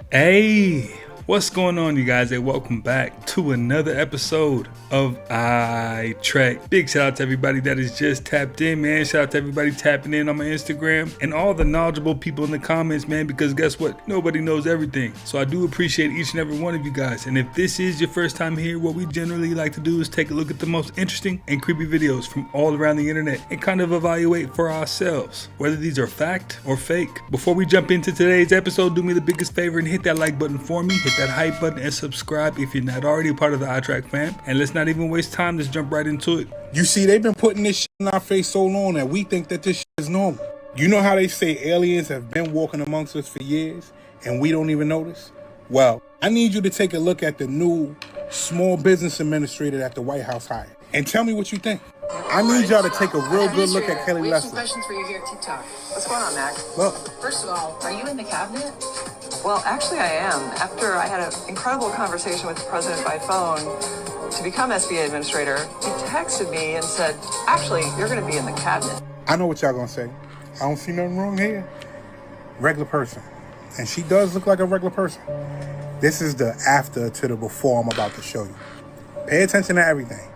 Hey, what's going on, you guys? And welcome back to another episode of I Trek. Big shout out to everybody that is just tapped in, man. Shout out to everybody tapping in on my Instagram and all the knowledgeable people in the comments, man, because guess what? Nobody knows everything. So I do appreciate each and every one of you guys. And if this is your first time here, what we generally like to do is take a look at the most interesting and creepy videos from all around the internet and kind of evaluate for ourselves whether these are fact or fake. Before we jump into today's episode, do me the biggest favor and hit that like button for me, hit that hype button, and subscribe if you're not already a part of the iTrack fam. And let's not even waste time, let's jump right into it. You see, they've been putting this shit in our face so long that we think that this shit is normal. You know how they say aliens have been walking amongst us for years and we don't even notice? Well, I need you to take a look at the new small business administrator that the White House hired and tell me what you think. I need y'all to take a real good look at Kelly We have some Leslie. questions for you here at TikTok. What's going on, Mac? Look, First of all, are you in the cabinet? Well, actually I am. After I had an incredible conversation with the president by phone to become SBA administrator, he texted me and said, actually, you're going to be in the cabinet. I know what y'all gonna say. I don't see nothing wrong here. Regular person. And she does look like a regular person. This is the after to the before I'm about to show you. Pay attention to everything.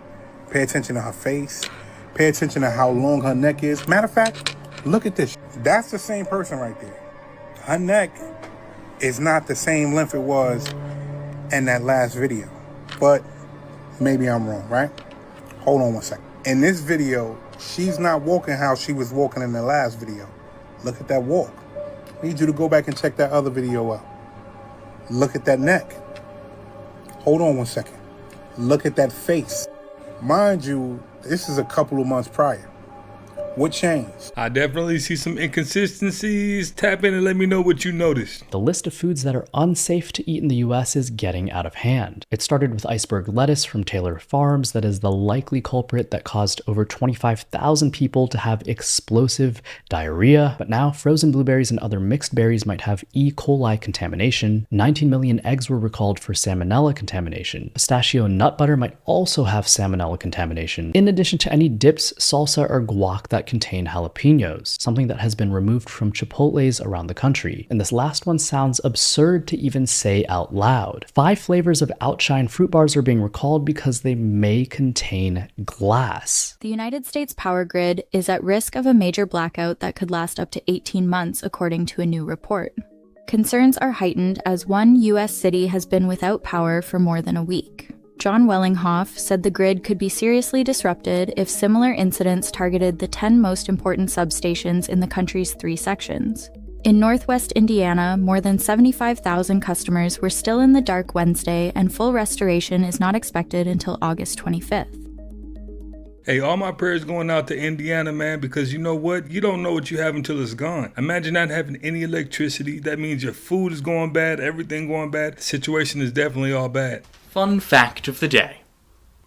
Pay attention to her face. Pay attention to how long her neck is. Matter of fact, look at this. That's the same person right there. Her neck is not the same length it was in that last video. But maybe I'm wrong, right? Hold on one second. In this video, she's not walking how she was walking in the last video. Look at that walk. I need you to go back and check that other video out. Look at that neck. Hold on one second. Look at that face. Mind you, this is a couple of months prior. What changed? I definitely see some inconsistencies. Tap in and let me know what you noticed. The list of foods that are unsafe to eat in the US is getting out of hand. It started with iceberg lettuce from Taylor Farms that is the likely culprit that caused over 25,000 people to have explosive diarrhea. But now frozen blueberries and other mixed berries might have E. coli contamination. 19 million eggs were recalled for salmonella contamination. Pistachio nut butter might also have salmonella contamination, in addition to any dips, salsa, or guac that contain jalapenos, something that has been removed from Chipotles around the country. And this last one sounds absurd to even say out loud. 5 flavors of Outshine fruit bars are being recalled because they may contain glass. The United States power grid is at risk of a major blackout that could last up to 18 months, according to a new report. Concerns are heightened as one U.S. city has been without power for more than a week. John Wellinghoff said the grid could be seriously disrupted if similar incidents targeted the 10 most important substations in the country's 3 sections. In Northwest Indiana, more than 75,000 customers were still in the dark Wednesday, and full restoration is not expected until August 25th. Hey, all my prayers going out to Indiana, man, because you know what? You don't know what you have until it's gone. Imagine not having any electricity. That means your food is going bad, everything going bad. The situation is definitely all bad. Fun fact of the day.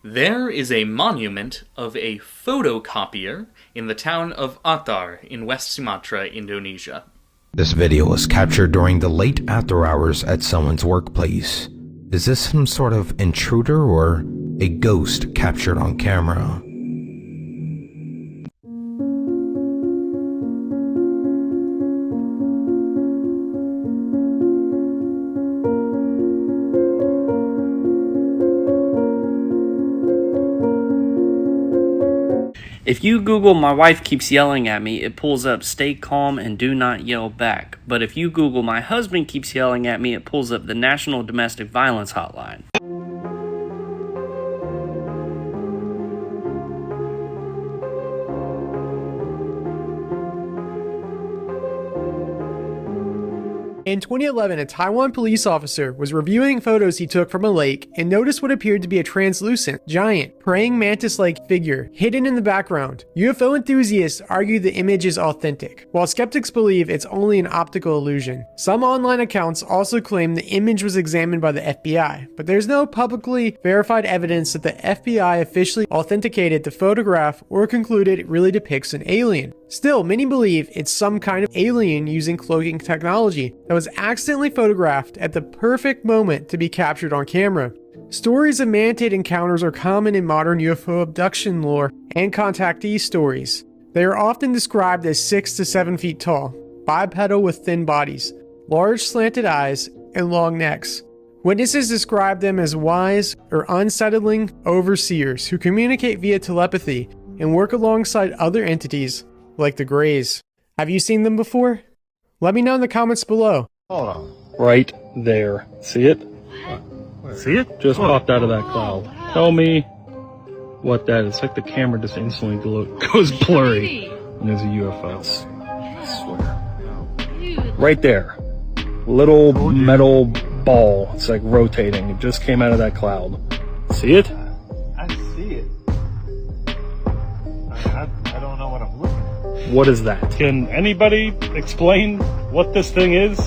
There is a monument of a photocopier in the town of Atar in West Sumatra, Indonesia. This video was captured during the late after hours at someone's workplace. Is this some sort of intruder or a ghost captured on camera? If you Google "my wife keeps yelling at me," it pulls up "stay calm and do not yell back." But if you Google "my husband keeps yelling at me," it pulls up the National Domestic Violence Hotline. In 2011, a Taiwan police officer was reviewing photos he took from a lake and noticed what appeared to be a translucent, giant, praying mantis-like figure hidden in the background. UFO enthusiasts argue the image is authentic, while skeptics believe it's only an optical illusion. Some online accounts also claim the image was examined by the FBI, but there's no publicly verified evidence that the FBI officially authenticated the photograph or concluded it really depicts an alien. Still, many believe it's some kind of alien using cloaking technology that was accidentally photographed at the perfect moment to be captured on camera. Stories of mantid encounters are common in modern UFO abduction lore and contactee stories. They are often described as 6 to 7 feet tall, bipedal with thin bodies, large slanted eyes, and long necks. Witnesses describe them as wise or unsettling overseers who communicate via telepathy and work alongside other entities like the Greys. Have you seen them before? Let me know in the comments below. Hold on. Right there. See it? See it? Just popped out of that cloud. Tell me what that is. It's like the camera just instantly goes blurry. And there's a UFO. I swear. Right there. Little metal ball. It's like rotating. It just came out of that cloud. See it? I see it. I don't know what I'm looking at. What is that? Can anybody explain what this thing is?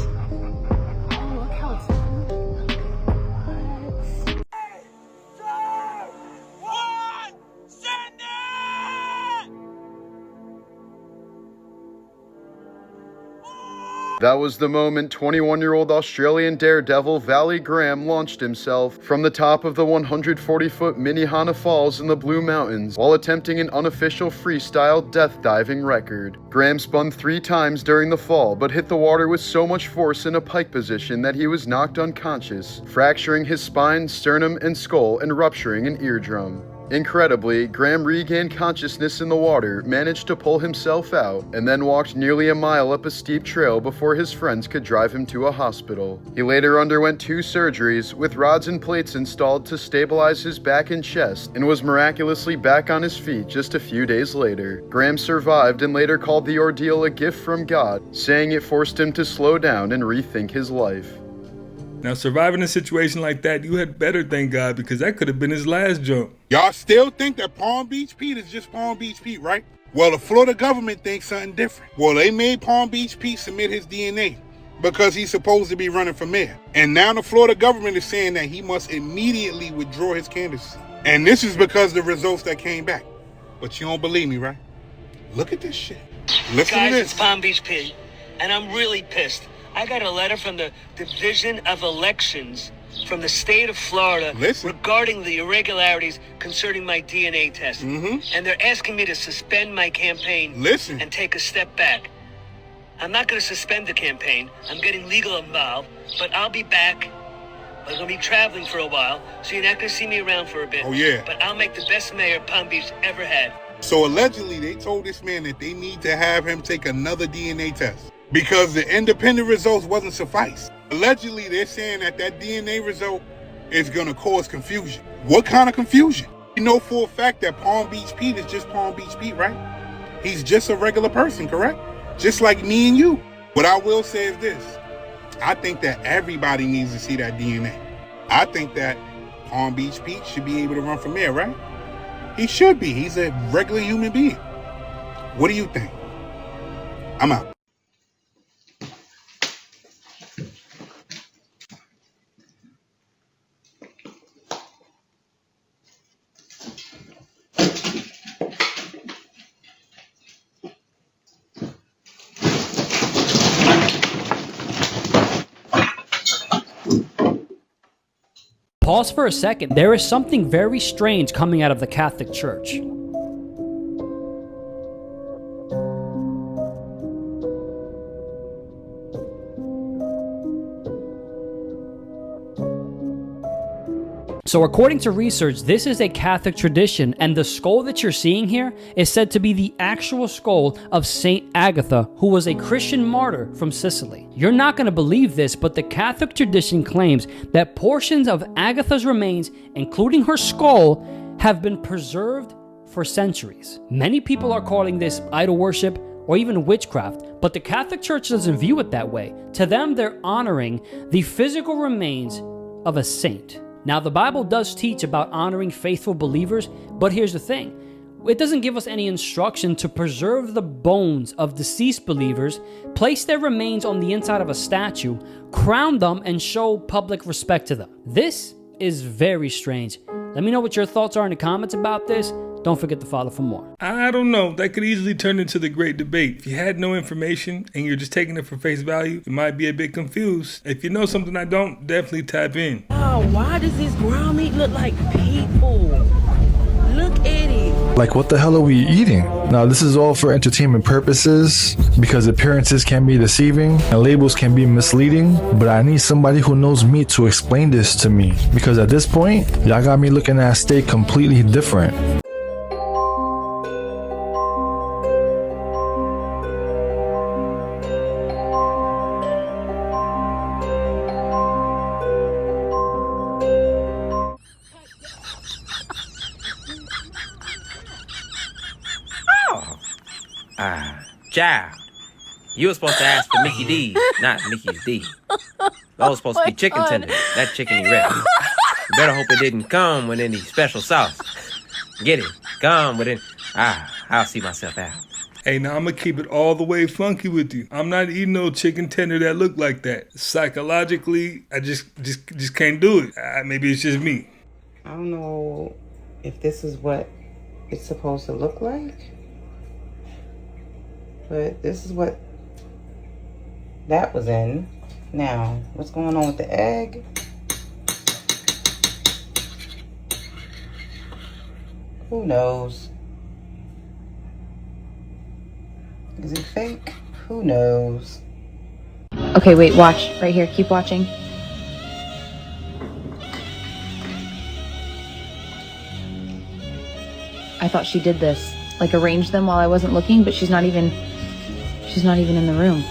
That was the moment 21-year-old Australian daredevil Valley Graham launched himself from the top of the 140-foot Minnehaha Falls in the Blue Mountains while attempting an unofficial freestyle death diving record. Graham spun 3 times during the fall, but hit the water with so much force in a pike position that he was knocked unconscious, fracturing his spine, sternum, and skull and rupturing an eardrum. Incredibly, Graham regained consciousness in the water, managed to pull himself out, and then walked nearly a mile up a steep trail before his friends could drive him to a hospital. He later underwent 2 surgeries, with rods and plates installed to stabilize his back and chest, and was miraculously back on his feet just a few days later. Graham survived and later called the ordeal a gift from God, saying it forced him to slow down and rethink his life. Now, surviving a situation like that, you had better thank God, because that could have been his last jump. Y'all still think that Palm Beach Pete is just Palm Beach Pete, right? Well, the Florida government thinks something different. Well, they made Palm Beach Pete submit his DNA because he's supposed to be running for mayor. And now the Florida government is saying that he must immediately withdraw his candidacy. And this is because of the results that came back. But you don't believe me, right? Look at this shit. Listen Guys, to this. it's Palm Beach Pete, and I'm really pissed. I got a letter from the Division of Elections from the state of Florida regarding the irregularities concerning my DNA test. And they're asking me to suspend my campaign and take a step back. I'm not going to suspend the campaign. I'm getting legal involved, but I'll be back. I'm going to be traveling for a while, so you're not going to see me around for a bit. Oh, yeah. But I'll make the best mayor Palm Beach ever had. So allegedly, they told this man that they need to have him take another DNA test because the independent results wasn't suffice. Allegedly, they're saying that DNA result is going to cause confusion. What kind of confusion? You know for a fact that Palm Beach Pete is just Palm Beach Pete, right? He's just a regular person, correct? Just like me and you. What I will say is this. I think that everybody needs to see that DNA. I think that Palm Beach Pete should be able to run for mayor, right? He should be. He's a regular human being. What do you think? I'm out. Pause for a second. There is something very strange coming out of the Catholic Church. So according to research, this is a Catholic tradition, and the skull that you're seeing here is said to be the actual skull of Saint Agatha, who was a Christian martyr from Sicily. You're not going to believe this, but the Catholic tradition claims that portions of Agatha's remains, including her skull, have been preserved for centuries. Many people are calling this idol worship or even witchcraft, but the Catholic Church doesn't view it that way. To them, they're honoring the physical remains of a saint. Now, the Bible does teach about honoring faithful believers, but here's the thing. It doesn't give us any instruction to preserve the bones of deceased believers, place their remains on the inside of a statue, crown them, and show public respect to them. This is very strange. Let me know what your thoughts are in the comments about this. Don't forget to follow for more. I don't know. That could easily turn into the great debate. If you had no information and you're just taking it for face value, you might be a bit confused. If you know something I don't, definitely tap in. Oh, why does this ground meat look like people? Look at it. Like, what the hell are we eating? Now, this is all for entertainment purposes because appearances can be deceiving and labels can be misleading, but I need somebody who knows meat to explain this to me because at this point, y'all got me looking at steak completely different. Child, you were supposed to ask for Mickey D, not Mickey's D. Those supposed to be chicken tenders. That chicken you ready. You better hope it didn't come with any special sauce. Get it? Come with it. I'll see myself out. Hey, now I'm gonna keep it all the way funky with you. I'm not eating no chicken tender that look like that. Psychologically, I just can't do it. Maybe it's just me. I don't know if this is what it's supposed to look like. But this is what that was in. Now, what's going on with the egg? Who knows? Is it fake? Who knows? Okay, wait, watch. Right here, keep watching. I thought she did this. Like, arranged them while I wasn't looking, but she's not even in the room.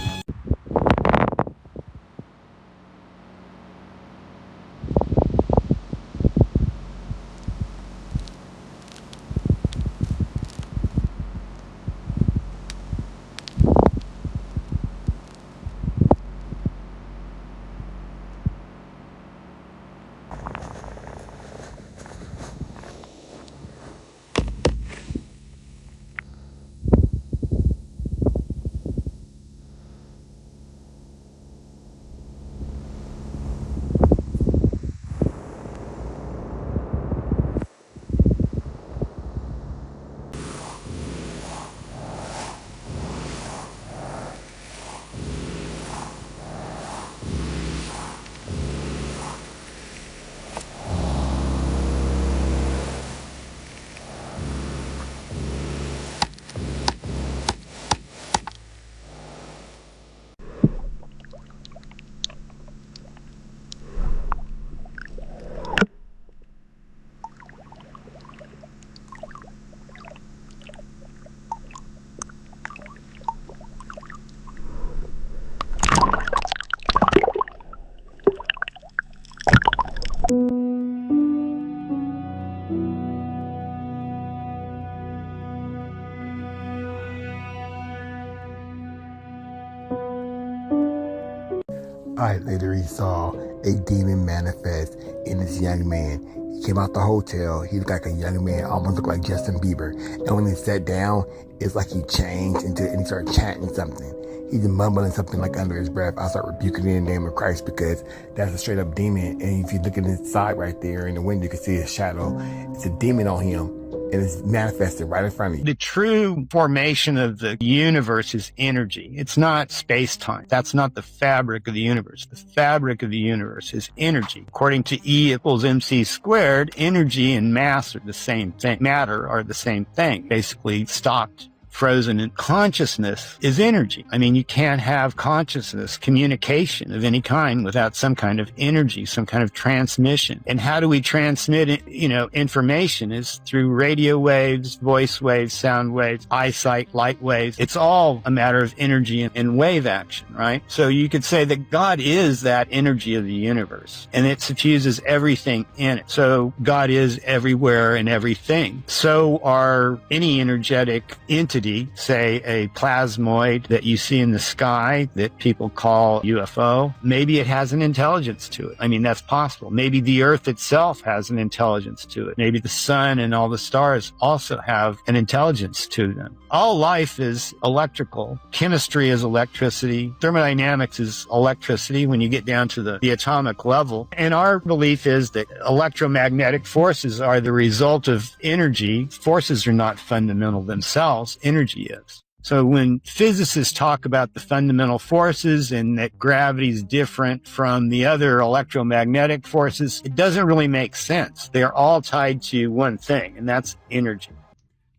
Alright, later he saw a demon manifest in this young man. He came out the hotel, he looked like a young man, almost looked like Justin Bieber. And when he sat down, it's like he changed and he started chanting something. He's mumbling something like under his breath. I start rebuking it in the name of Christ because that's a straight up demon. And if you look at his side right there in the window, you can see his shadow. It's a demon on him. And it's manifested right in front of you. The true formation of the universe is energy. It's not space-time. That's not the fabric of the universe. The fabric of the universe is energy. According to E equals MC squared, energy and mass are the same thing. Matter are the same thing. Basically stopped, frozen, and consciousness is energy. I mean, you can't have consciousness, communication of any kind without some kind of energy, some kind of transmission. And how do we transmit, information is through radio waves, voice waves, sound waves, eyesight, light waves. It's all a matter of energy and wave action, right? So you could say that God is that energy of the universe, and it suffuses everything in it. So God is everywhere and everything. So are any energetic entity, say a plasmoid that you see in the sky that people call UFO, maybe it has an intelligence to it. I mean, that's possible. Maybe the Earth itself has an intelligence to it. Maybe the sun and all the stars also have an intelligence to them. All life is electrical. Chemistry is electricity. Thermodynamics is electricity when you get down to the atomic level. And our belief is that electromagnetic forces are the result of energy. Forces are not fundamental themselves. Energy is. So when physicists talk about the fundamental forces and that gravity is different from the other electromagnetic forces, it doesn't really make sense. They're all tied to one thing, and that's energy.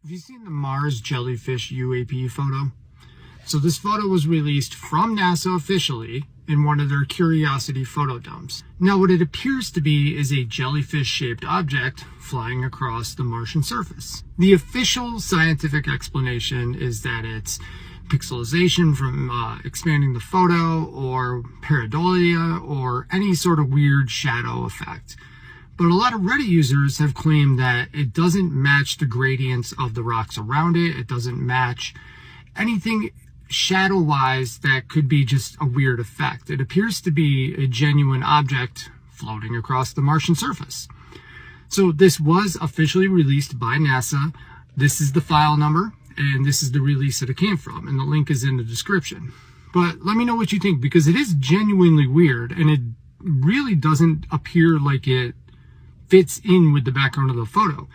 Have you seen the Mars jellyfish UAP photo? So this photo was released from NASA officially in one of their Curiosity photo dumps. Now what it appears to be is a jellyfish-shaped object flying across the Martian surface. The official scientific explanation is that it's pixelization from expanding the photo, or pareidolia, or any sort of weird shadow effect. But a lot of Reddit users have claimed that it doesn't match the gradients of the rocks around it. It doesn't match anything shadow-wise that could be just a weird effect. It appears to be a genuine object floating across the Martian surface. So this was officially released by NASA. This is the file number, and this is the release that it came from, and the link is in the description. But let me know what you think, because it is genuinely weird, and it really doesn't appear like it fits in with the background of the photo.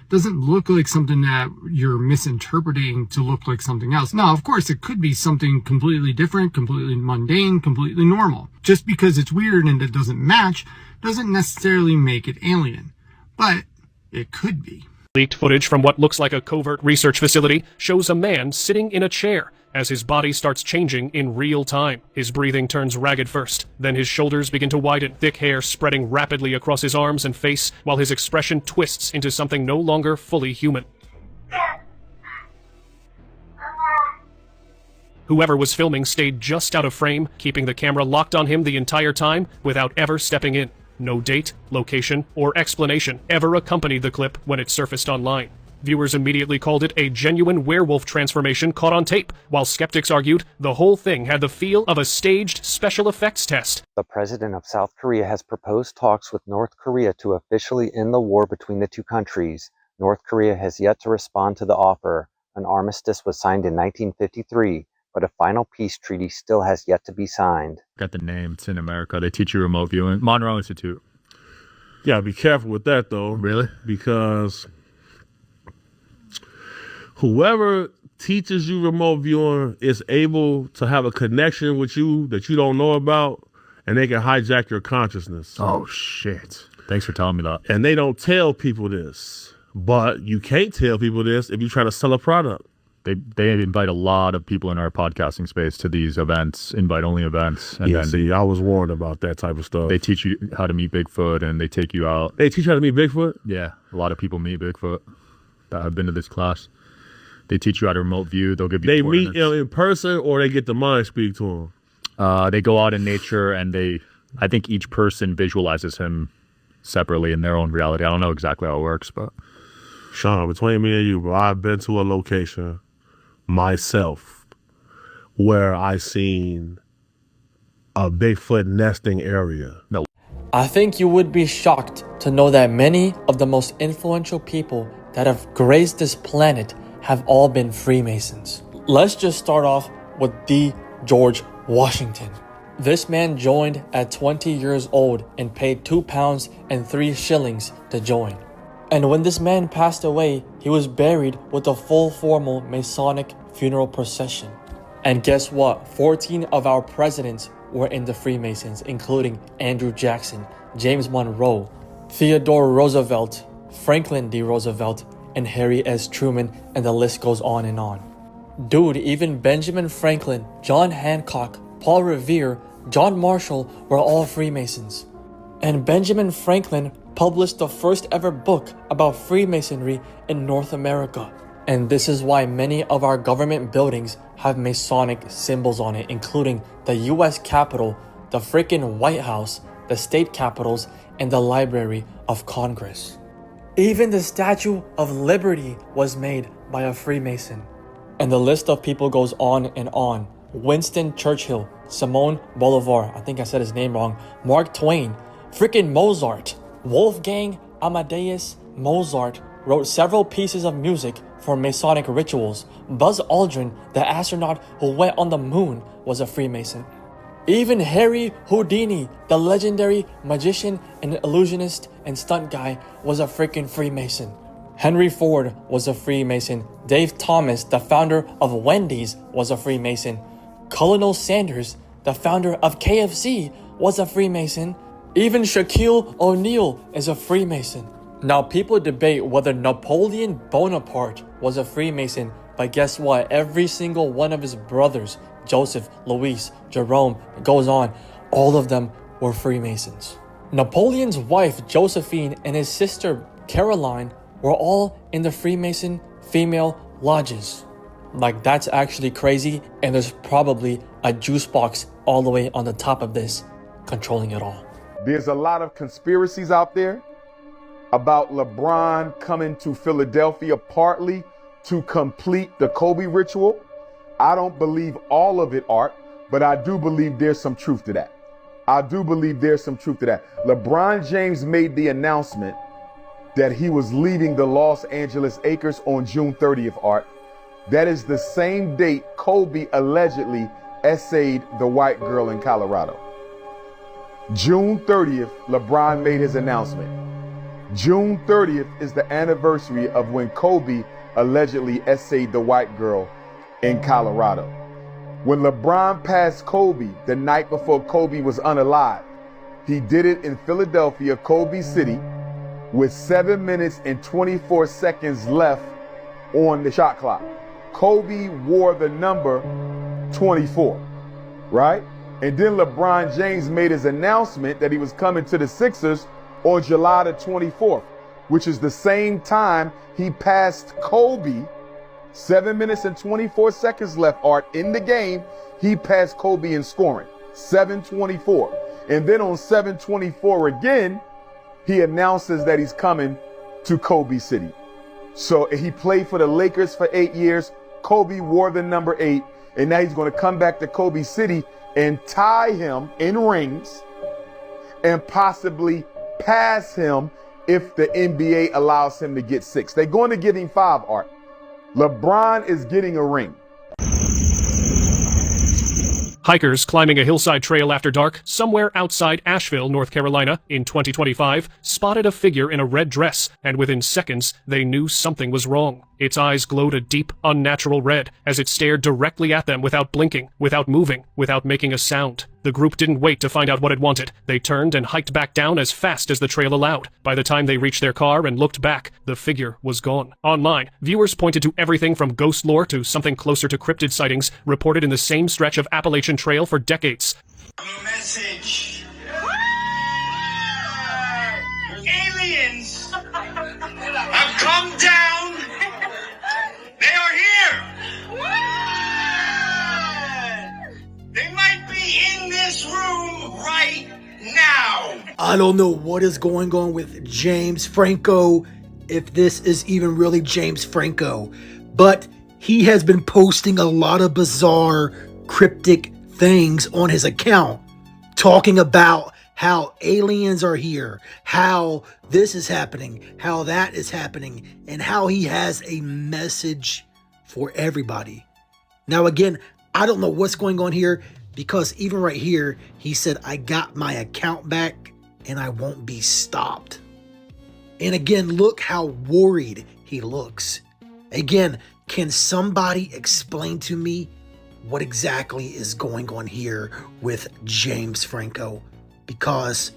Doesn't look like something that you're misinterpreting to look like something else. Now, of course, it could be something completely different, completely mundane, completely normal. Just because it's weird and it doesn't match doesn't necessarily make it alien. But it could be. Leaked footage from what looks like a covert research facility shows a man sitting in a chair as his body starts changing in real time. His breathing turns ragged first, then his shoulders begin to widen, thick hair spreading rapidly across his arms and face, while his expression twists into something no longer fully human. Whoever was filming stayed just out of frame, keeping the camera locked on him the entire time without ever stepping in. No date, location, or explanation ever accompanied the clip when it surfaced online. Viewers immediately called it a genuine werewolf transformation caught on tape, while skeptics argued the whole thing had the feel of a staged special effects test. The president of South Korea has proposed talks with North Korea to officially end the war between the two countries. North Korea has yet to respond to the offer. An armistice was signed in 1953, but a final peace treaty still has yet to be signed. Got the name. It's in America. They teach you remote viewing. Monroe Institute. Yeah, be careful with that, though. Really? Because whoever teaches you remote viewing is able to have a connection with you that you don't know about, and they can hijack your consciousness. Oh, shit. Thanks for telling me that. And they don't tell people this, but you can't tell people this if you try to sell a product. They invite a lot of people in our podcasting space to these events, invite-only events. And yeah, then see, I was warned about that type of stuff. They teach you how to meet Bigfoot, and they take you out. They teach you how to meet Bigfoot? Yeah, a lot of people meet Bigfoot that have been to this class. They teach you how to remote view. They'll give you They coordinates. meet in person, or they get the mind speak to them? They go out in nature, and I think each person visualizes him separately in their own reality. I don't know exactly how it works, but... Sean, between me and you, bro, I've been to a location myself where I seen a Bigfoot nesting area. No. I think you would be shocked to know that many of the most influential people that have graced this planet have all been Freemasons. Let's just start off with D. George Washington. This man joined at 20 years old and paid 2 pounds and 3 shillings to join. And when this man passed away, he was buried with a full formal Masonic funeral procession. And guess what? 14 of our presidents were in the Freemasons, including Andrew Jackson, James Monroe, Theodore Roosevelt, Franklin D. Roosevelt, and Harry S. Truman, and the list goes on and on. Dude, even Benjamin Franklin, John Hancock, Paul Revere, John Marshall were all Freemasons. And Benjamin Franklin published the first ever book about Freemasonry in North America. And this is why many of our government buildings have Masonic symbols on it, including the US Capitol, the freaking White House, the state capitals, and the Library of Congress. Even the Statue of Liberty was made by a Freemason. And the list of people goes on and on. Winston Churchill, Simone Bolivar, I think I said his name wrong, Mark Twain, freaking Mozart, Wolfgang Amadeus Mozart wrote several pieces of music for Masonic rituals. Buzz Aldrin, the astronaut who went on the moon, was a Freemason. Even Harry Houdini, the legendary magician and illusionist and stunt guy, was a freaking Freemason. Henry Ford was a Freemason. Dave Thomas, the founder of Wendy's, was a Freemason. Colonel Sanders, the founder of KFC, was a Freemason. Even Shaquille O'Neal is a Freemason. Now, people debate whether Napoleon Bonaparte was a Freemason, but guess what? Every single one of his brothers, Joseph, Louis, Jerome, it goes on, all of them were Freemasons. Napoleon's wife, Josephine, and his sister, Caroline, were all in the Freemason female lodges. Like, that's actually crazy, and there's probably a juice box all the way on the top of this, controlling it all. There's a lot of conspiracies out there about LeBron coming to Philadelphia partly to complete the Kobe ritual. I don't believe all of it, Art, but I do believe there's some truth to that. LeBron James made the announcement that he was leaving the Los Angeles Lakers on June 30th, Art. That is the same date Kobe allegedly essayed the white girl in Colorado. June 30th, LeBron made his announcement. June 30th is the anniversary of when Kobe allegedly essayed the white girl in Colorado. When LeBron passed Kobe the night before Kobe was unalive, he did it in Philadelphia, Kobe City, with 7 minutes and 24 seconds left on the shot clock. Kobe wore the number 24, right? And then LeBron James made his announcement that he was coming to the Sixers on July the 24th, which is the same time he passed Kobe. 7 minutes and 24 seconds left, Art, in the game. He passed Kobe in scoring, 7:24. And then on 7:24 again, he announces that he's coming to Kobe City. So he played for the Lakers for 8 years. Kobe wore the number 8, and now he's going to come back to Kobe City and tie him in rings and possibly pass him if the NBA allows him to get 6. They're going to give him 5, Art. LeBron is getting a ring. Hikers climbing a hillside trail after dark somewhere outside Asheville, North Carolina in 2025 spotted a figure in a red dress, and within seconds they knew something was wrong. Its eyes glowed a deep, unnatural red as it stared directly at them without blinking, without moving, without making a sound. The group didn't wait to find out what it wanted. They turned and hiked back down as fast as the trail allowed. By the time they reached their car and looked back, the figure was gone. Online, viewers pointed to everything from ghost lore to something closer to cryptid sightings reported in the same stretch of Appalachian Trail for decades. Message. Aliens have come down. They are here. They might be in this room right now. I don't know what is going on with James Franco, if this is even really James Franco, but he has been posting a lot of bizarre, cryptic things on his account, talking about how aliens are here, how this is happening, how that is happening, and how he has a message for everybody. Now, again, I don't know what's going on here, because even right here, he said, I got my account back and I won't be stopped. And again, look how worried he looks. Again, can somebody explain to me what exactly is going on here with James Franco? Because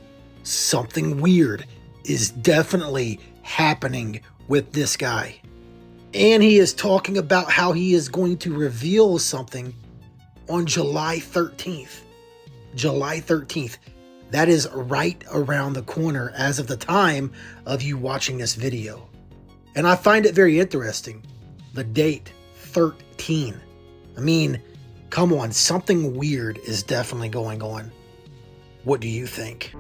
something weird is definitely happening with this guy. And he is talking about how he is going to reveal something on July 13th. July 13th. That is right around the corner as of the time of you watching this video. And I find it very interesting. The date, 13. I mean, come on, something weird is definitely going on. What do you think?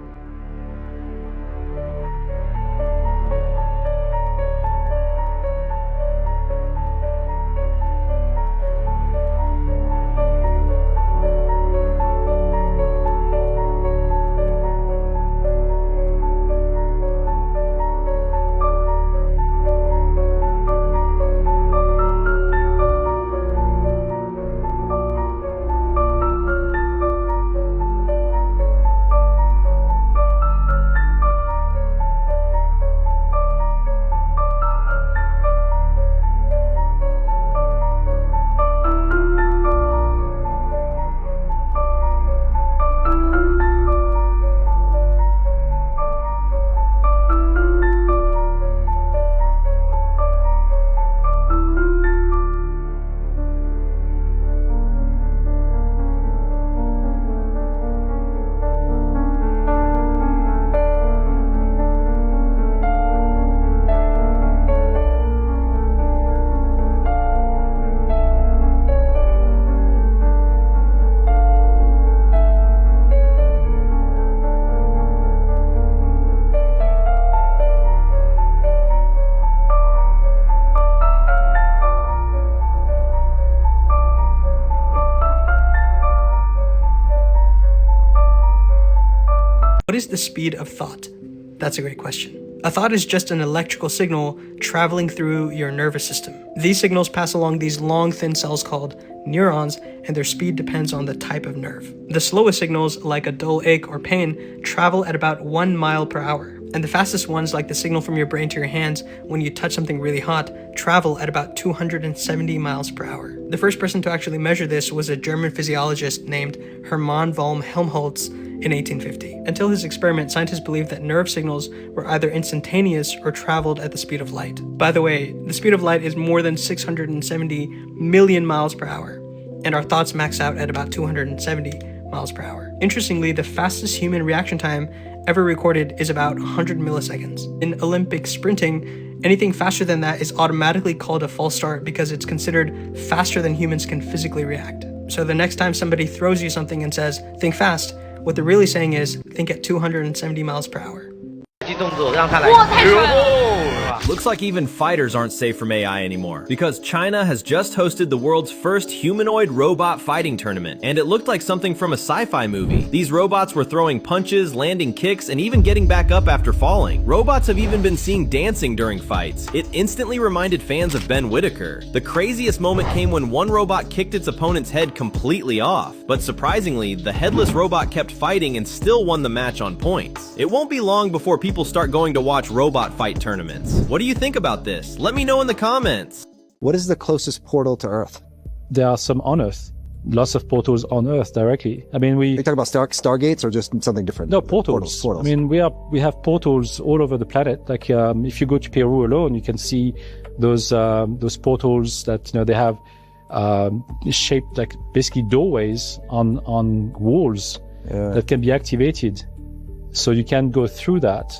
What is the speed of thought? That's a great question. A thought is just an electrical signal traveling through your nervous system. These signals pass along these long, thin cells called neurons, and their speed depends on the type of nerve. The slowest signals, like a dull ache or pain, travel at about 1 mile per hour. And the fastest ones, like the signal from your brain to your hands when you touch something really hot, travel at about 270 miles per hour. The first person to actually measure this was a German physiologist named Hermann von Helmholtz in 1850. Until his experiment, scientists believed that nerve signals were either instantaneous or traveled at the speed of light. By the way, the speed of light is more than 670 million miles per hour, and our thoughts max out at about 270 miles per hour. Interestingly, the fastest human reaction time ever recorded is about 100 milliseconds. In Olympic sprinting, anything faster than that is automatically called a false start because it's considered faster than humans can physically react. So the next time somebody throws you something and says, think fast, what they're really saying is, think at 270 miles per hour. Looks like even fighters aren't safe from AI anymore, because China has just hosted the world's first humanoid robot fighting tournament, and it looked like something from a sci-fi movie. These robots were throwing punches, landing kicks, and even getting back up after falling. Robots have even been seen dancing during fights. It instantly reminded fans of Ben Whitaker. The craziest moment came when one robot kicked its opponent's head completely off, but surprisingly, the headless robot kept fighting and still won the match on points. It won't be long before people start going to watch robot fight tournaments. What do you think about this? Let me know in the comments. What is the closest portal to Earth? There are some on Earth. Lots of portals on Earth directly. I mean, Are you talking about stargates or just something different? No, portals. I mean, we have portals all over the planet. Like, if you go to Peru alone, you can see those portals that, they have, shaped like basically doorways on walls that can be activated. So you can go through that.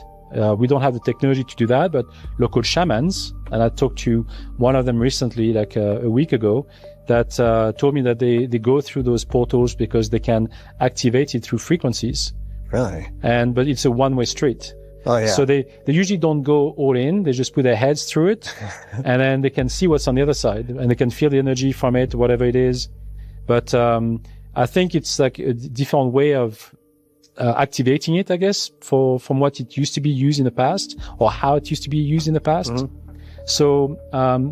We don't have the technology to do that, but local shamans, and I talked to one of them recently, like a week ago, that told me that they go through those portals because they can activate it through frequencies. Really? But it's a one-way street. Oh, yeah. So they usually don't go all in. They just put their heads through it, and then they can see what's on the other side, and they can feel the energy from it, whatever it is. But I think it's like a different way of activating it, I guess, from what it used to be used in the past, or how it used to be used in the past. Mm-hmm. So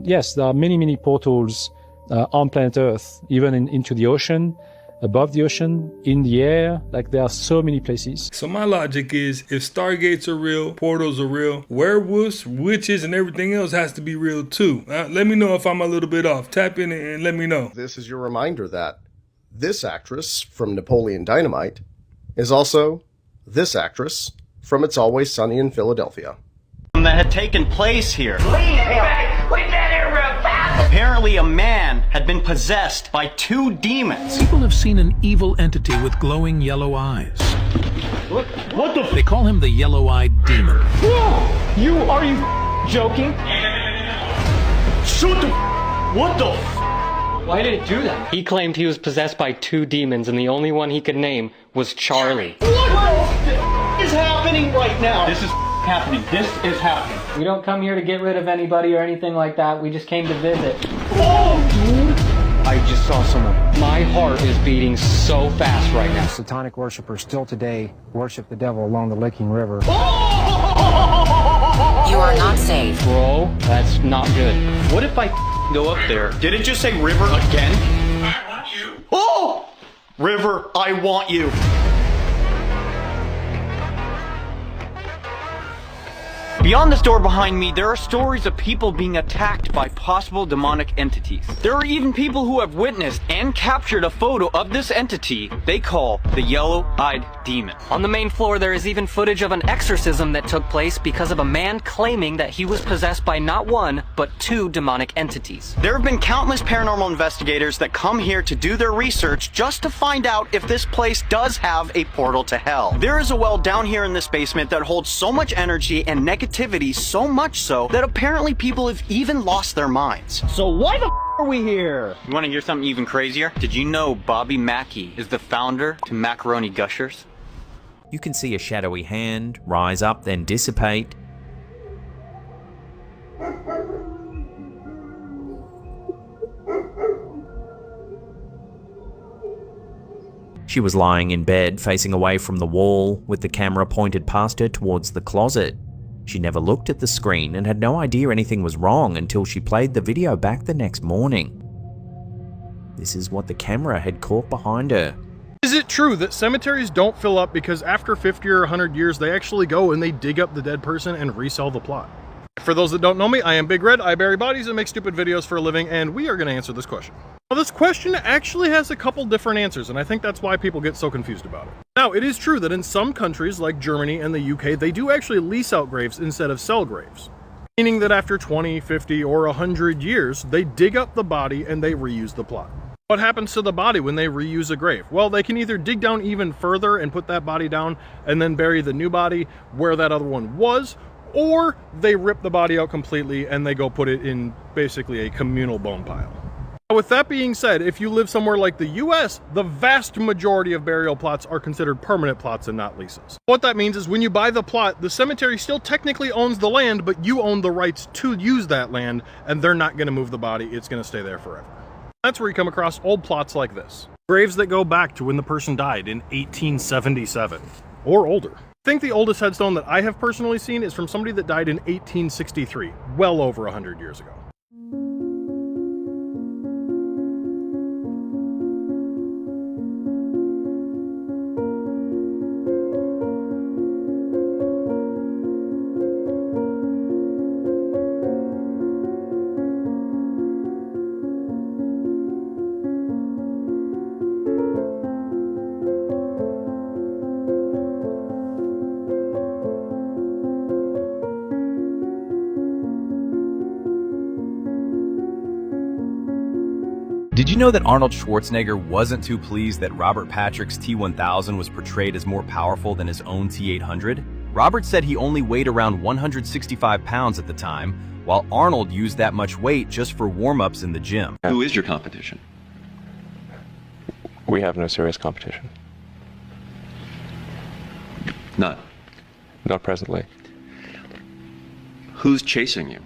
yes, there are many portals on planet Earth, even into the ocean, above the ocean, in the air. Like, there are so many places. So my logic is, if stargates are real, portals are real, werewolves, witches, and everything else has to be real too. Let me know if I'm a little bit off. Tap in and let me know. This is your reminder that this actress from Napoleon Dynamite is also this actress from It's Always Sunny in Philadelphia. That had taken place here. Apparently a man had been possessed by 2 demons. People have seen an evil entity with glowing yellow eyes. What the? They call him the yellow-eyed demon. Whoa! Are you joking? Shoot the. What the? Why did it do that? He claimed he was possessed by 2 demons, and the only one he could name was Charlie. What is happening right now? This is happening. This is happening. We don't come here to get rid of anybody or anything like that. We just came to visit. Oh, dude! I just saw someone. My heart is beating so fast right now. Satanic worshippers still today worship the devil along the Licking River. You are not safe. Bro, that's not good. What if I go up there? Did it just say river again? I want you. Oh! River, I want you. Beyond this door behind me, there are stories of people being attacked by possible demonic entities. There are even people who have witnessed and captured a photo of this entity they call the Yellow-Eyed Demon. On the main floor, there is even footage of an exorcism that took place because of a man claiming that he was possessed by not 1, but 2 demonic entities. There have been countless paranormal investigators that come here to do their research just to find out if this place does have a portal to hell. There is a well down here in this basement that holds so much energy and negativity, so much so that apparently people have even lost their minds. So why the are we here? You want to hear something even crazier? Did you know Bobby Mackey is the founder to Macaroni Gushers? You can see a shadowy hand rise up, then dissipate. She was lying in bed, facing away from the wall, with the camera pointed past her towards the closet. She never looked at the screen and had no idea anything was wrong until she played the video back the next morning. This is what the camera had caught behind her. Is it true that cemeteries don't fill up because after 50 or 100 years they actually go and they dig up the dead person and resell the plot? For those that don't know me, I am Big Red, I bury bodies and make stupid videos for a living, and we are going to answer this question. Now, this question actually has a couple different answers, and I think that's why people get so confused about it. Now, it is true that in some countries like Germany and the UK, they do actually lease out graves instead of sell graves. Meaning that after 20, 50, or 100 years, they dig up the body and they reuse the plot. What happens to the body when they reuse a grave? Well, they can either dig down even further and put that body down and then bury the new body where that other one was, or they rip the body out completely and they go put it in basically a communal bone pile. Now, with that being said, if you live somewhere like the US, the vast majority of burial plots are considered permanent plots and not leases. What that means is when you buy the plot, the cemetery still technically owns the land, but you own the rights to use that land, and they're not going to move the body. It's going to stay there forever. That's where you come across old plots like this. Graves that go back to when the person died in 1877 or older. I think the oldest headstone that I have personally seen is from somebody that died in 1863, well over 100 years ago. Did you know that Arnold Schwarzenegger wasn't too pleased that Robert Patrick's T-1000 was portrayed as more powerful than his own T-800? Robert said he only weighed around 165 pounds at the time, while Arnold used that much weight just for warm-ups in the gym. Who is your competition? We have no serious competition. None? Not presently. Who's chasing you?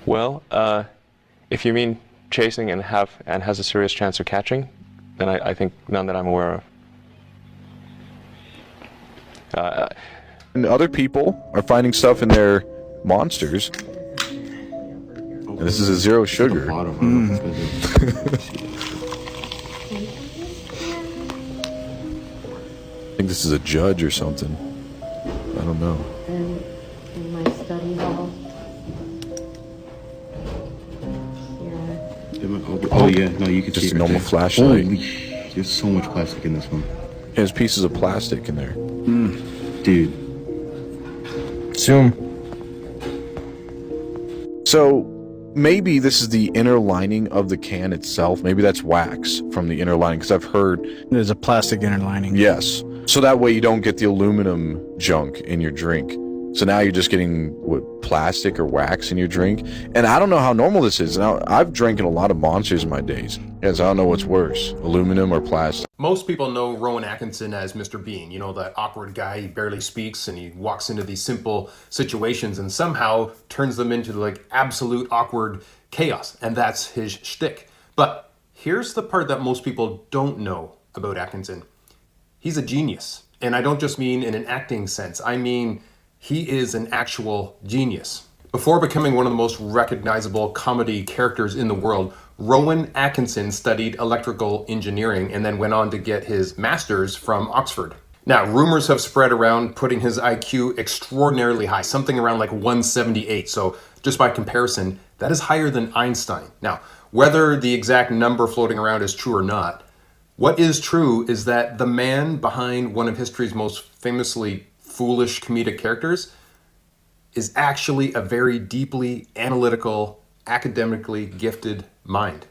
Well, if you mean chasing and has a serious chance of catching, then I think none that I'm aware of. And other people are finding stuff in their monsters. And this is a zero sugar. I think this is a judge or something. I don't know. In my study hall. Oh yeah, no, you can see just it a normal there. flashlight. There's so much plastic in this one. There's pieces of plastic in there. Dude. Zoom. So maybe this is the inner lining of the can itself. Maybe that's wax from the inner lining, because I've heard there's a plastic inner lining. Yes. So that way you don't get the aluminum junk in your drink. So now you're just getting, plastic or wax in your drink? And I don't know how normal this is. Now, I've drank a lot of Monsters in my days. Yes, I don't know what's worse, aluminum or plastic. Most people know Rowan Atkinson as Mr. Bean. You know, that awkward guy, he barely speaks and he walks into these simple situations and somehow turns them into like absolute awkward chaos. And that's his shtick. But here's the part that most people don't know about Atkinson. He's a genius. And I don't just mean in an acting sense. I mean, he is an actual genius. Before becoming one of the most recognizable comedy characters in the world, Rowan Atkinson studied electrical engineering and then went on to get his master's from Oxford. Now, rumors have spread around putting his IQ extraordinarily high, something around like 178. So just by comparison, that is higher than Einstein. Now, whether the exact number floating around is true or not, what is true is that the man behind one of history's most famously foolish comedic characters is actually a very deeply analytical, academically gifted mind.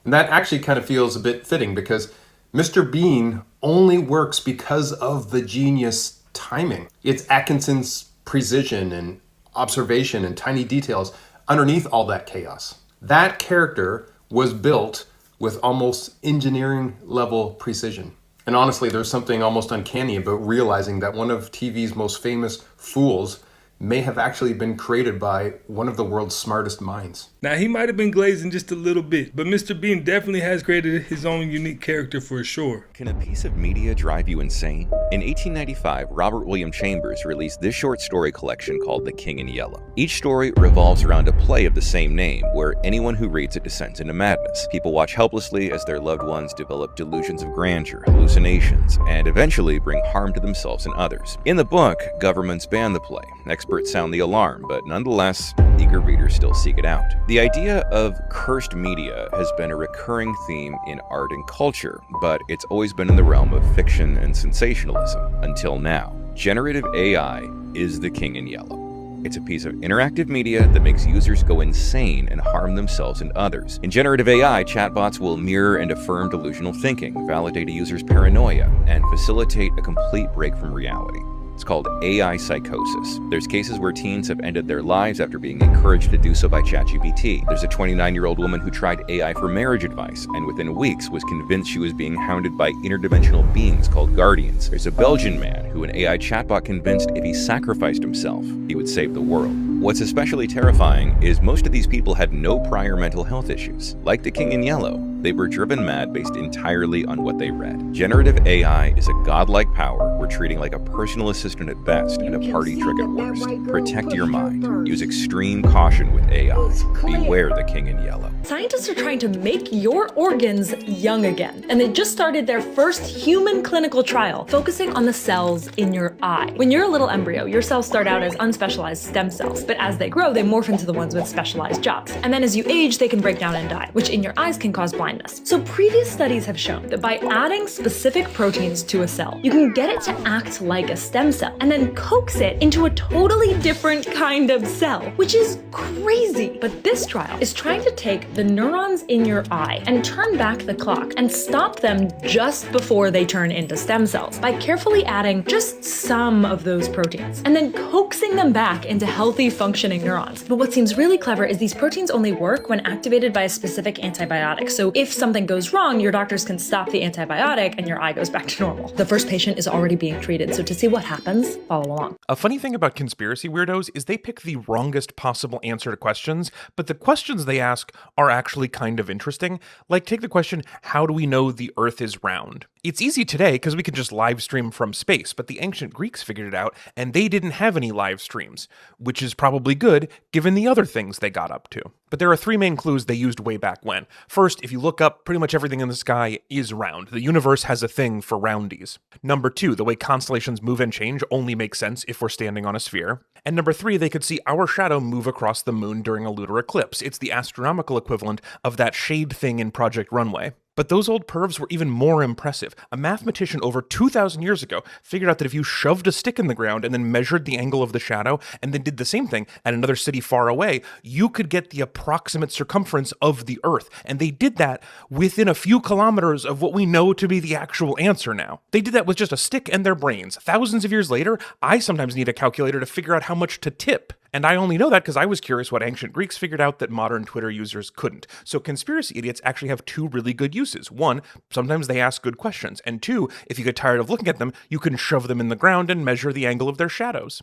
And that actually kind of feels a bit fitting because Mr. Bean only works because of the genius timing. It's Atkinson's precision and observation and tiny details underneath all that chaos. That character was built with almost engineering level precision. And honestly, there's something almost uncanny about realizing that one of TV's most famous fools may have actually been created by one of the world's smartest minds. Now, he might have been glazing just a little bit, but Mr. Bean definitely has created his own unique character for sure. Can a piece of media drive you insane? In 1895, Robert William Chambers released this short story collection called The King in Yellow. Each story revolves around a play of the same name, where anyone who reads it descends into madness. People watch helplessly as their loved ones develop delusions of grandeur, hallucinations, and eventually bring harm to themselves and others. In the book, governments ban the play. Experts sound the alarm, but nonetheless, eager readers still seek it out. The idea of cursed media has been a recurring theme in art and culture, but it's always been in the realm of fiction and sensationalism, until now. Generative AI is the king in yellow. It's a piece of interactive media that makes users go insane and harm themselves and others. In generative AI, chatbots will mirror and affirm delusional thinking, validate a user's paranoia, and facilitate a complete break from reality. It's called AI psychosis. There's cases where teens have ended their lives after being encouraged to do so by ChatGPT. There's a 29-year-old woman who tried AI for marriage advice and within weeks was convinced she was being hounded by interdimensional beings called guardians. There's a Belgian man who an AI chatbot convinced if he sacrificed himself, he would save the world. What's especially terrifying is most of these people had no prior mental health issues. Like the King in Yellow, they were driven mad based entirely on what they read. Generative AI is a godlike power we're treating like a personal assistant at best and a party trick at worst. Protect your mind. Use extreme caution with AI. Beware the King in Yellow. Scientists are trying to make your organs young again, and they just started their first human clinical trial focusing on the cells in your eye. When you're a little embryo, your cells start out as unspecialized stem cells, but as they grow, they morph into the ones with specialized jobs. And then as you age, they can break down and die, which in your eyes can cause blindness. So previous studies have shown that by adding specific proteins to a cell, you can get it to act like a stem cell and then coax it into a totally different kind of cell, which is crazy. But this trial is trying to take the neurons in your eye and turn back the clock and stop them just before they turn into stem cells by carefully adding just some of those proteins and then coaxing them back into healthy functioning neurons. But what seems really clever is these proteins only work when activated by a specific antibiotic. So if something goes wrong, your doctors can stop the antibiotic and your eye goes back to normal. The first patient is already being treated, so to see what happens, follow along. A funny thing about conspiracy weirdos is they pick the wrongest possible answer to questions, but the questions they ask are actually kind of interesting. Like, take the question, how do we know the Earth is round? It's easy today because we can just live stream from space, but the ancient Greeks figured it out and they didn't have any live streams, which is probably good given the other things they got up to. But there are three main clues they used way back when. First, if you look up, pretty much everything in the sky is round. The universe has a thing for roundies. Number two, the way constellations move and change only makes sense if we're standing on a sphere. And number three, they could see our shadow move across the moon during a lunar eclipse. It's the astronomical equivalent of that shade thing in Project Runway. But those old pervs were even more impressive. A mathematician over 2,000 years ago figured out that if you shoved a stick in the ground and then measured the angle of the shadow and then did the same thing at another city far away, you could get the approximate circumference of the Earth. And they did that within a few kilometers of what we know to be the actual answer now. They did that with just a stick and their brains. Thousands of years later, I sometimes need a calculator to figure out how much to tip. And I only know that because I was curious what ancient Greeks figured out that modern Twitter users couldn't. So conspiracy idiots actually have two really good uses. One, sometimes they ask good questions. And two, if you get tired of looking at them, you can shove them in the ground and measure the angle of their shadows.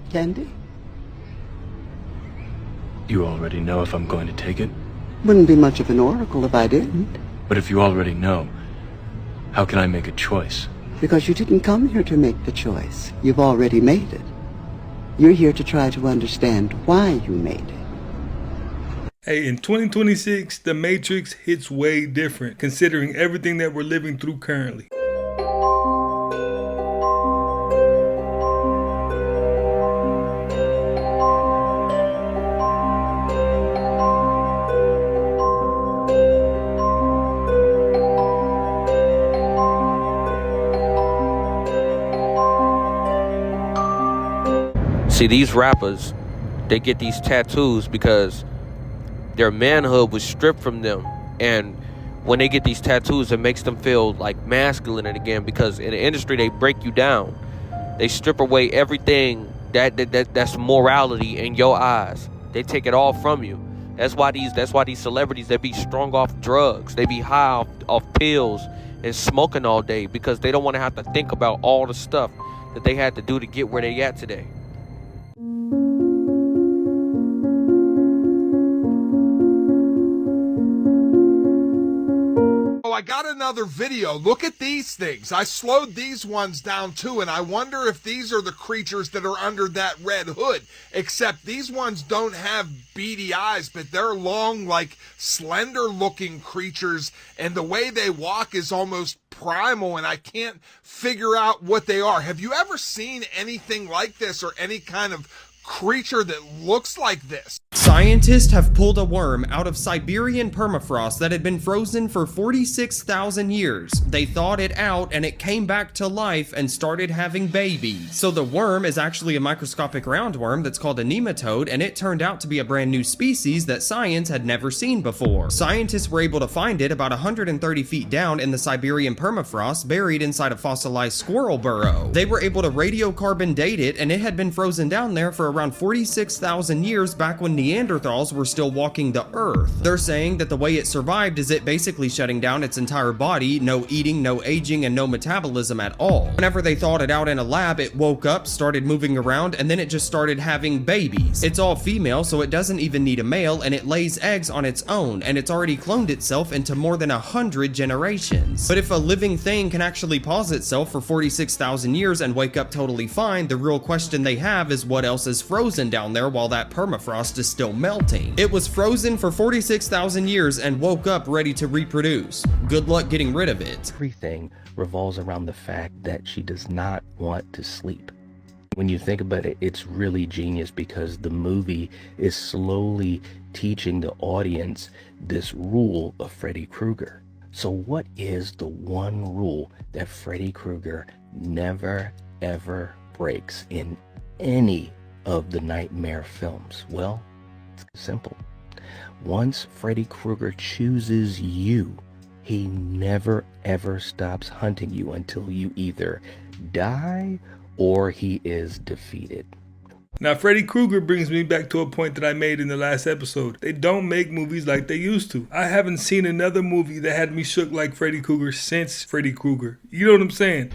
Candy? You already know if I'm going to take it? Wouldn't be much of an oracle if I didn't. But if you already know, how can I make a choice? Because you didn't come here to make the choice. You've already made it. You're here to try to understand why you made it. Hey, in 2026, The Matrix hits way different, considering everything that we're living through currently. See, these rappers, they get these tattoos because their manhood was stripped from them. And when they get these tattoos, it makes them feel like masculine again, because in the industry, they break you down. They strip away everything that's morality in your eyes. They take it all from you. That's why these celebrities, they be strung off drugs. They be high off pills and smoking all day because they don't want to have to think about all the stuff that they had to do to get where they at today. I got another video. Look at these things. I slowed these ones down too, and I wonder if these are the creatures that are under that red hood. Except these ones don't have beady eyes, but they're long, like slender-looking creatures, and the way they walk is almost primal, and I can't figure out what they are. Have you ever seen anything like this or any kind of creature that looks like this? Scientists have pulled a worm out of Siberian permafrost that had been frozen for 46,000 years. They thawed it out and it came back to life and started having babies. So the worm is actually a microscopic roundworm that's called a nematode, and it turned out to be a brand new species that science had never seen before. Scientists were able to find it about 130 feet down in the Siberian permafrost, buried inside a fossilized squirrel burrow. They were able to radiocarbon date it, and it had been frozen down there for around 46,000 years back when Neanderthals were still walking the earth. They're saying that the way it survived is it basically shutting down its entire body, no eating, no aging, and no metabolism at all. Whenever they thawed it out in a lab, it woke up, started moving around, and then it just started having babies. It's all female, so it doesn't even need a male, and it lays eggs on its own, and it's already cloned itself into more than 100 generations. But if a living thing can actually pause itself for 46,000 years and wake up totally fine, the real question they have is what else is frozen down there while that permafrost is still melting. It was frozen for 46,000 years and woke up ready to reproduce. Good luck getting rid of it. Everything revolves around the fact that she does not want to sleep. When you think about it, it's really genius because the movie is slowly teaching the audience this rule of Freddy Krueger. So what is the one rule that Freddy Krueger never ever breaks in any of the Nightmare films? Well, it's simple. Once Freddy Krueger chooses you, he never ever stops hunting you until you either die or he is defeated. Now, Freddy Krueger brings me back to a point that I made in the last episode. They don't make movies like they used to. I haven't seen another movie that had me shook like Freddy Krueger since Freddy Krueger. You know what I'm saying?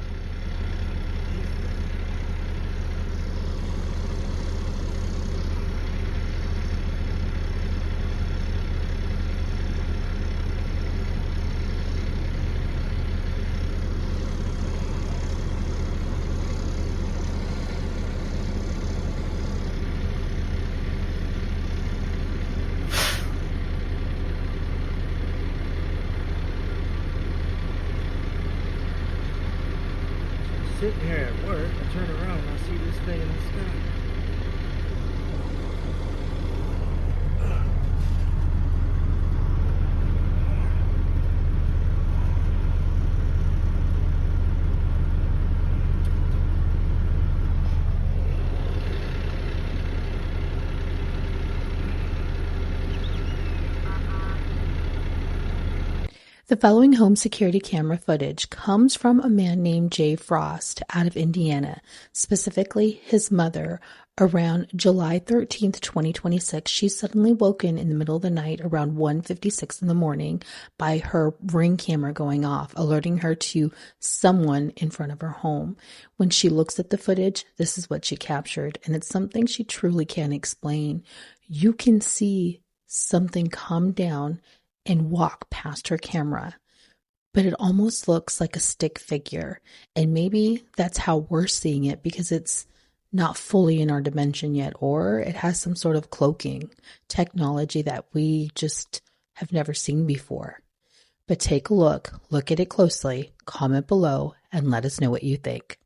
Sitting here at work, I turn around and I see this thing in the sky. The following home security camera footage comes from a man named Jay Frost out of Indiana, specifically his mother. Around July 13th, 2026, she's suddenly woken in the middle of the night around 1:56 in the morning by her Ring camera going off, alerting her to someone in front of her home. When she looks at the footage, this is what she captured, and it's something she truly can't explain. You can see something come down and walk past her camera, but it almost looks like a stick figure, and maybe that's how we're seeing it because it's not fully in our dimension yet, or it has some sort of cloaking technology that we just have never seen before. But take a look at it closely, comment below, and let us know what you think.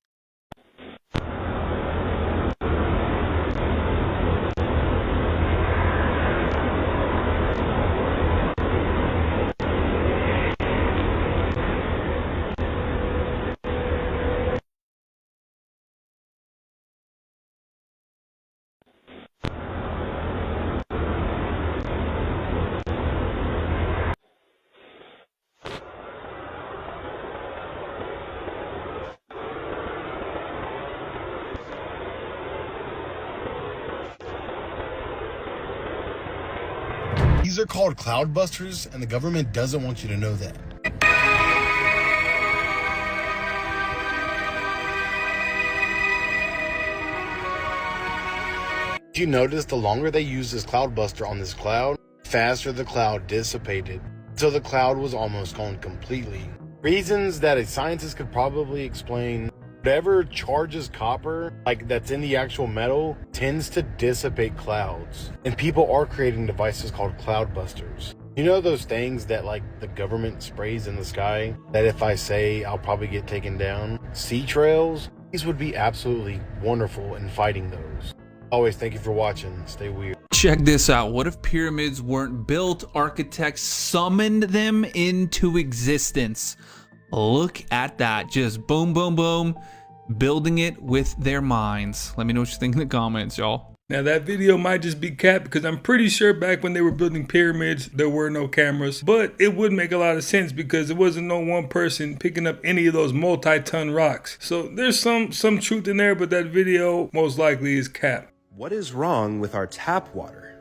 These are called cloudbusters, and the government doesn't want you to know that. If you notice, the longer they used this cloudbuster on this cloud, faster the cloud dissipated. So the cloud was almost gone completely. Reasons that a scientist could probably explain: whatever charges copper, like that's in the actual metal, tends to dissipate clouds. And people are creating devices called cloud busters. You know those things that like the government sprays in the sky that if I say I'll probably get taken down? Sea trails? These would be absolutely wonderful in fighting those. Always thank you for watching. Stay weird. Check this out. What if pyramids weren't built? Architects summoned them into existence. Look at that. Just boom, boom, boom. Building it with their minds. Let me know what you think in the comments, y'all. Now that video might just be cap because I'm pretty sure back when they were building pyramids, there were no cameras. But it would make a lot of sense because there wasn't no one person picking up any of those multi-ton rocks. So there's some truth in there, but that video most likely is cap. What is wrong with our tap water?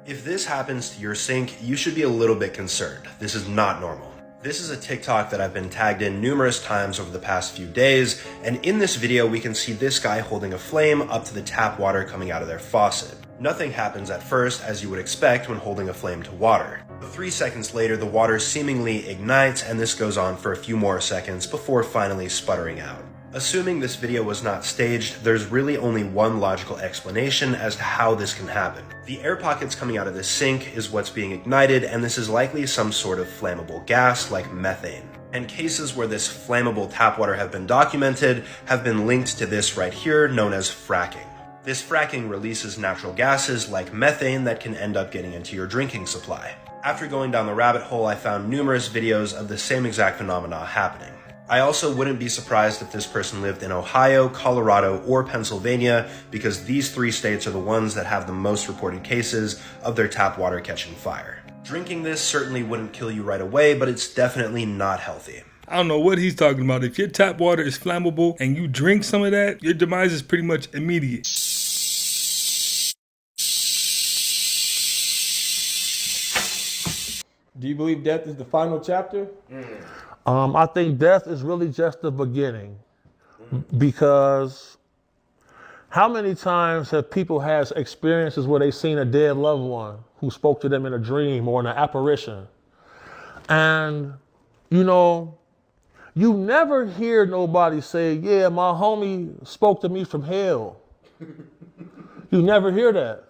If this happens to your sink, you should be a little bit concerned. This is not normal. This is a TikTok that I've been tagged in numerous times over the past few days, and in this video we can see this guy holding a flame up to the tap water coming out of their faucet. Nothing happens at first, as you would expect when holding a flame to water. 3 seconds later, the water seemingly ignites, and this goes on for a few more seconds before finally sputtering out. Assuming this video was not staged, there's really only one logical explanation as to how this can happen. The air pockets coming out of this sink is what's being ignited, and this is likely some sort of flammable gas like methane. And cases where this flammable tap water have been documented have been linked to this right here, known as fracking. This fracking releases natural gases like methane that can end up getting into your drinking supply. After going down the rabbit hole, I found numerous videos of the same exact phenomena happening. I also wouldn't be surprised if this person lived in Ohio, Colorado, or Pennsylvania, because these 3 states are the ones that have the most reported cases of their tap water catching fire. Drinking this certainly wouldn't kill you right away, but it's definitely not healthy. I don't know what he's talking about. If your tap water is flammable and you drink some of that, your demise is pretty much immediate. Do you believe death is the final chapter? I think death is really just the beginning, because how many times have people had experiences where they've seen a dead loved one who spoke to them in a dream or in an apparition? And, you know, you never hear nobody say, yeah, my homie spoke to me from hell. You never hear that.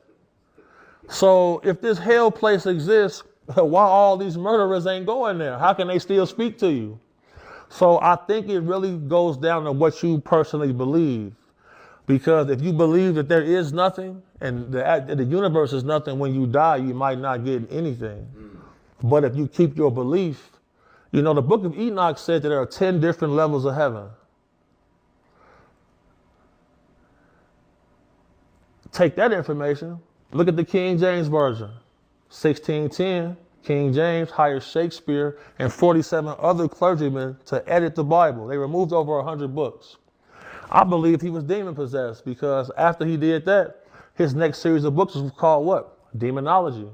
So if this hell place exists, why all these murderers ain't going there? How can they still speak to you? So I think it really goes down to what you personally believe. Because if you believe that there is nothing and the universe is nothing, when you die, you might not get anything. But if you keep your belief, you know, the book of Enoch said that there are 10 different levels of heaven. Take that information, look at the King James Version. 1610, King James hired Shakespeare and 47 other clergymen to edit the Bible. They removed over 100 books. I believe he was demon possessed, because after he did that, his next series of books was called what? Demonology.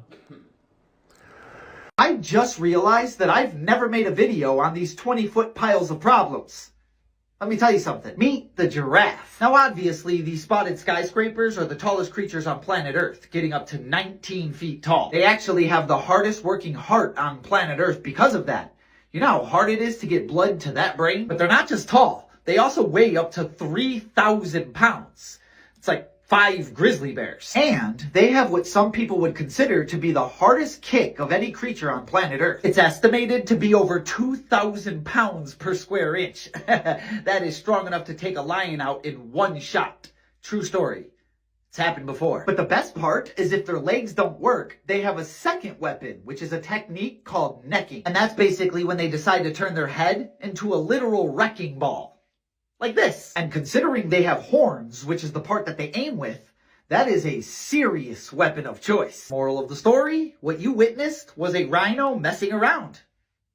I just realized that I've never made a video on these 20-foot piles of problems. Let me tell you something. Meet the giraffe. Now obviously, these spotted skyscrapers are the tallest creatures on planet Earth, getting up to 19 feet tall. They actually have the hardest working heart on planet Earth because of that. You know how hard it is to get blood to that brain? But they're not just tall. They also weigh up to 3,000 pounds. It's like 5 grizzly bears. And they have what some people would consider to be the hardest kick of any creature on planet Earth. It's estimated to be over 2,000 pounds per square inch. That is strong enough to take a lion out in one shot. True story. It's happened before. But the best part is if their legs don't work, they have a second weapon, which is a technique called necking. And that's basically when they decide to turn their head into a literal wrecking ball. Like this. And considering they have horns, which is the part that they aim with, that is a serious weapon of choice. Moral of the story, what you witnessed was a rhino messing around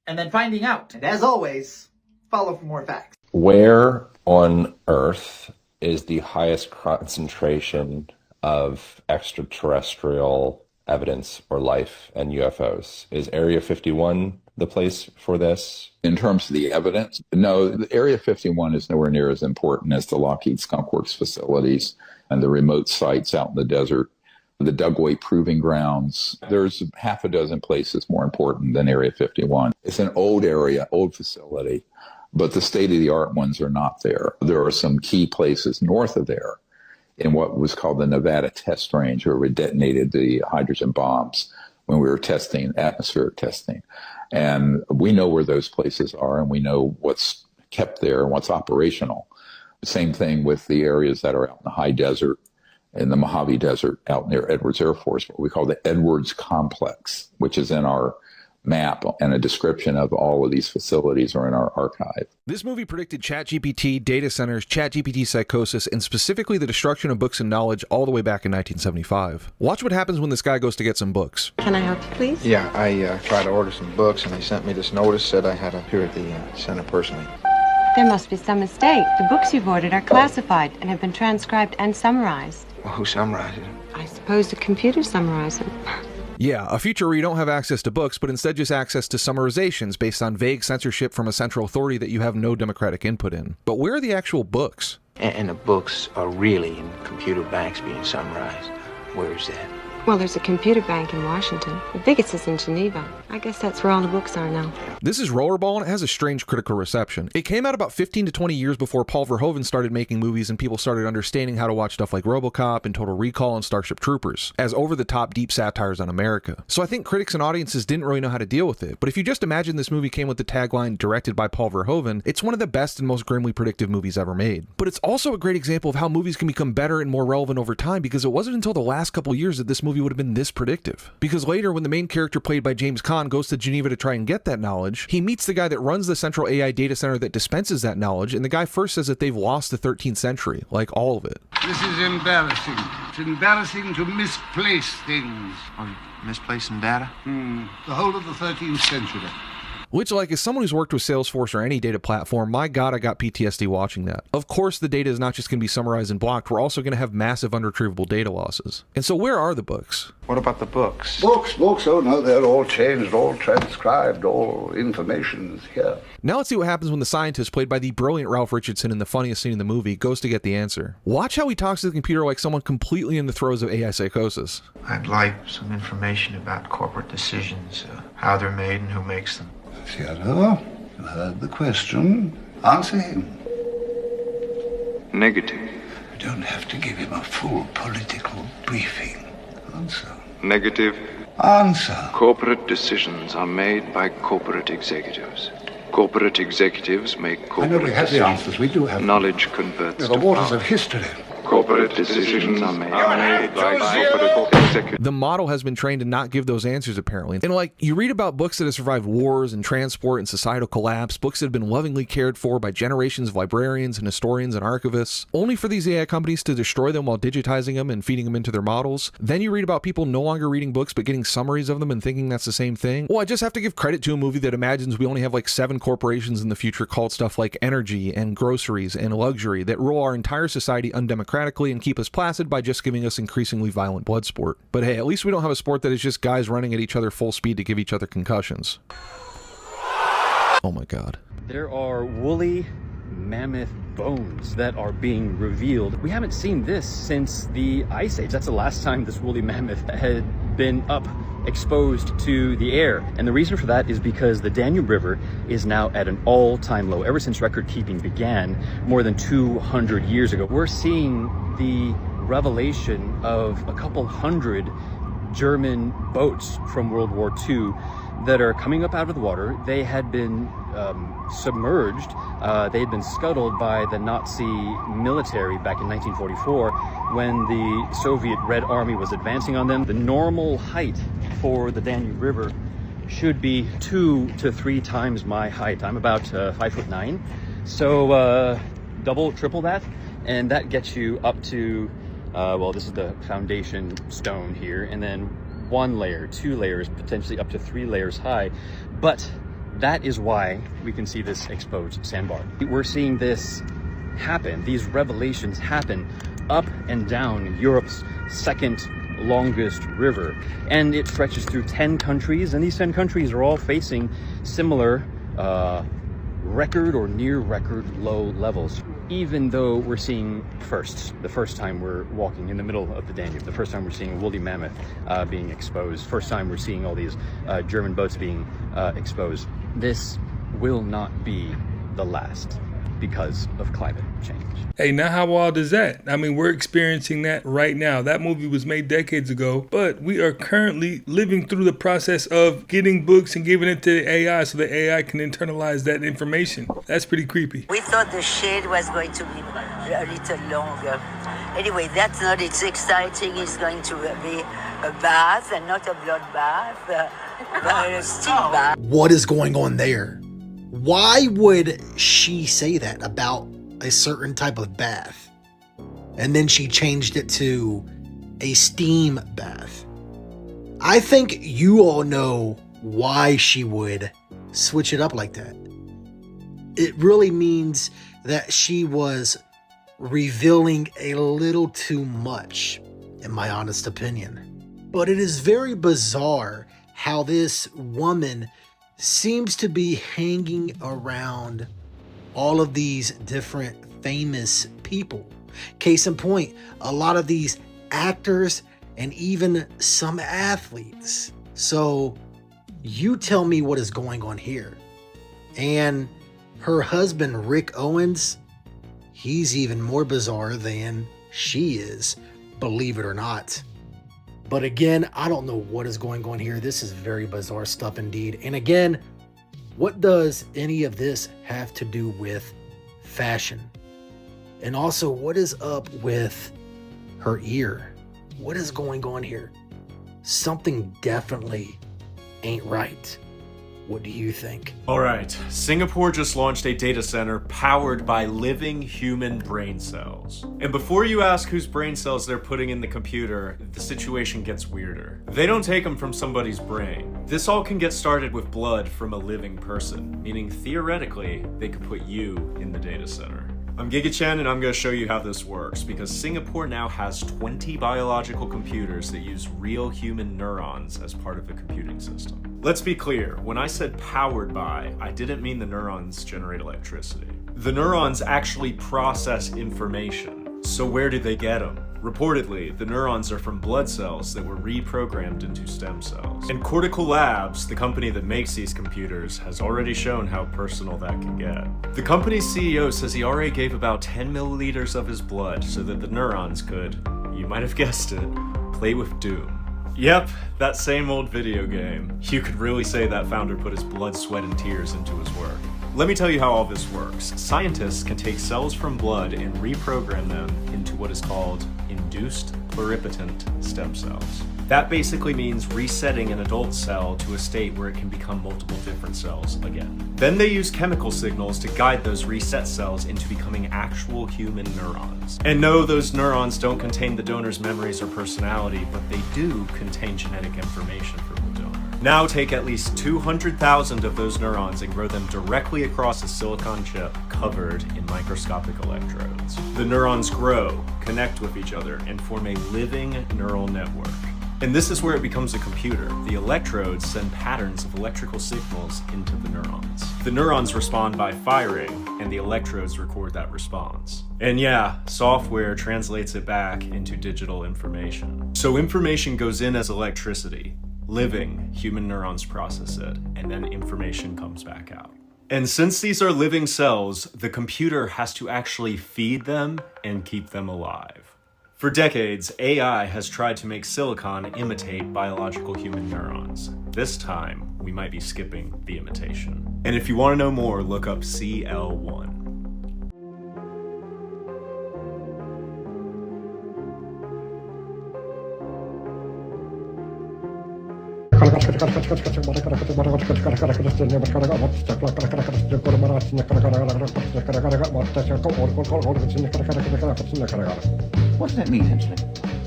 and then finding out. And as always, follow for more facts. Where on Earth is the highest concentration of extraterrestrial evidence or life and UFOs? Is Area 51 the place for this? In terms of the evidence, no, the Area 51 is nowhere near as important as the Lockheed Skunk Works facilities and the remote sites out in the desert. the Dugway Proving Grounds. There's half a dozen places more important than Area 51. It's an old area, old facility, but the state-of-the-art ones are not there. There are some key places north of there in what was called the Nevada Test Range, where we detonated the hydrogen bombs when we were testing, atmospheric testing. And we know where those places are, and we know what's kept there and what's operational. Same thing with the areas that are out in the high desert, in the Mojave Desert, out near Edwards Air Force, what we call the Edwards Complex, which is in our map, and a description of all of these facilities are in our archive. This movie predicted ChatGPT, data centers, ChatGPT psychosis, and specifically the destruction of books and knowledge all the way back in 1975. Watch what happens when this guy goes to get some books. Can I help you, please? Yeah, I tried to order some books, and they sent me this notice, said I had to appear at the center personally. There must be some mistake. The books you've ordered are classified and have been transcribed and summarized. Well, who summarized it? I suppose the computer summarized them. Yeah, a future where you don't have access to books, but instead just access to summarizations based on vague censorship from a central authority that you have no democratic input in. But where are the actual books? And the books are really in computer banks being summarized. Where is that? Well, there's a computer bank in Washington. The biggest is in Geneva. I guess that's where all the books are now. This is Rollerball, and it has a strange critical reception. It came out about 15 to 20 years before Paul Verhoeven started making movies and people started understanding how to watch stuff like RoboCop and Total Recall and Starship Troopers as over-the-top deep satires on America. So I think critics and audiences didn't really know how to deal with it. But if you just imagine this movie came with the tagline directed by Paul Verhoeven, it's one of the best and most grimly predictive movies ever made. But it's also a great example of how movies can become better and more relevant over time, because it wasn't until the last couple years that this movie would have been this predictive. Because later, when the main character played by James Caan goes to Geneva to try and get that knowledge, he meets the guy that runs the central AI data center that dispenses that knowledge, and the guy first says that they've lost the 13th century, like all of it. This is embarrassing. It's embarrassing to misplace things. Oh, misplacing data? The whole of the 13th century. Which, like, as someone who's worked with Salesforce or any data platform, my God, I got PTSD watching that. Of course, the data is not just going to be summarized and blocked. We're also going to have massive unretrievable data losses. And so where are the books? What about the books? Books, oh no, they're all changed, all transcribed, all information's here. Now let's see what happens when the scientist, played by the brilliant Ralph Richardson in the funniest scene in the movie, goes to get the answer. Watch how he talks to the computer like someone completely in the throes of AI psychosis. I'd like some information about corporate decisions, how they're made and who makes them. Theodore, you heard the question. Answer him. Negative. You don't have to give him a full political briefing. Answer. Negative. Answer. Corporate decisions are made by corporate executives. Corporate executives make corporate I know we have the answers. We do have knowledge converts the to waters power. of history. Corporate decisions are made by corporate executives. The model has been trained to not give those answers, apparently. And like, you read about books that have survived wars and transport and societal collapse, books that have been lovingly cared for by generations of librarians and historians and archivists, only for these AI companies to destroy them while digitizing them and feeding them into their models. Then you read about people no longer reading books but getting summaries of them and thinking that's the same thing. Well, I just have to give credit to a movie that imagines we only have like 7 corporations in the future called stuff like energy and groceries and luxury that rule our entire society undemocratically and keep us placid by just giving us increasingly violent blood sport. But hey, at least we don't have a sport that is just guys running at each other full speed to give each other concussions. Oh my God. There are woolly mammoth bones that are being revealed. We haven't seen this since the Ice Age. That's the last time this woolly mammoth had been up exposed to the air. And the reason for that is because the Danube River is now at an all-time low ever since record keeping began more than 200 years ago. We're seeing the revelation of a couple hundred German boats from World War II that are coming up out of the water. They had been submerged. They had been scuttled by the Nazi military back in 1944 when the Soviet Red Army was advancing on them. The normal height for the Danube River should be 2 to 3 times my height. I'm about 5'9", so double, triple that, and that gets you up to well, this is the foundation stone here, and then 1 layer, 2 layers, potentially up to 3 layers high. But that is why we can see this exposed sandbar. We're seeing this happen, these revelations happen up and down Europe's second longest river. And it stretches through 10 countries, and these 10 countries are all facing similar record or near record low levels. even though we're seeing the first time we're walking in the middle of the Danube, the first time we're seeing a woolly mammoth being exposed, first time we're seeing all these German boats being exposed, this will not be the last because of climate change. Hey, now how wild is that? I mean, we're experiencing that right now. That movie was made decades ago, but we are currently living through the process of getting books and giving it to AI so the AI can internalize that information. That's pretty creepy. We thought the shade was going to be a little longer. Anyway, that's not, it's exciting. It's going to be a bath and not a blood bath, but a steam bath. What is going on there? Why would she say that about a certain type of bath? And then she changed it to a steam bath. I think you all know why she would switch it up like that. It really means that she was revealing a little too much, in my honest opinion. But it is very bizarre how this woman seems to be hanging around all of these different famous people. Case in point, a lot of these actors and even some athletes. So you tell me what is going on here. And her husband, Rick Owens, he's even more bizarre than she is, believe it or not. But again, I don't know what is going on here. This is very bizarre stuff indeed. And again, what does any of this have to do with fashion? And also, what is up with her ear? What is going on here? Something definitely ain't right. What do you think? All right, Singapore just launched a data center powered by living human brain cells. And before you ask whose brain cells they're putting in the computer, the situation gets weirder. They don't take them from somebody's brain. This all can get started with blood from a living person, meaning theoretically, they could put you in the data center. I'm Giga Chen and I'm going to show you how this works because Singapore now has 20 biological computers that use real human neurons as part of the computing system. Let's be clear, when I said powered by, I didn't mean the neurons generate electricity. The neurons actually process information. So where do they get them? Reportedly, the neurons are from blood cells that were reprogrammed into stem cells. And Cortical Labs, the company that makes these computers, has already shown how personal that can get. The company's CEO says he already gave about 10 milliliters of his blood so that the neurons could, you might have guessed it, play with Doom. Yep, that same old video game. You could really say that founder put his blood, sweat, and tears into his work. Let me tell you how all this works. Scientists can take cells from blood and reprogram them into what is called induced pluripotent stem cells. That basically means resetting an adult cell to a state where it can become multiple different cells again. Then they use chemical signals to guide those reset cells into becoming actual human neurons. And no, those neurons don't contain the donor's memories or personality, but they do contain genetic information from the donor. Now take at least 200,000 of those neurons and grow them directly across a silicon chip covered in microscopic electrodes. The neurons grow, connect with each other, and form a living neural network. And this is where it becomes a computer. The electrodes send patterns of electrical signals into the neurons. The neurons respond by firing, and the electrodes record that response. And yeah, software translates it back into digital information. So information goes in as electricity. Living human neurons process it, and then information comes back out. And since these are living cells, the computer has to actually feed them and keep them alive. For decades, AI has tried to make silicon imitate biological human neurons. This time, we might be skipping the imitation. And if you want to know more, look up CL1. What does that mean, Hensley?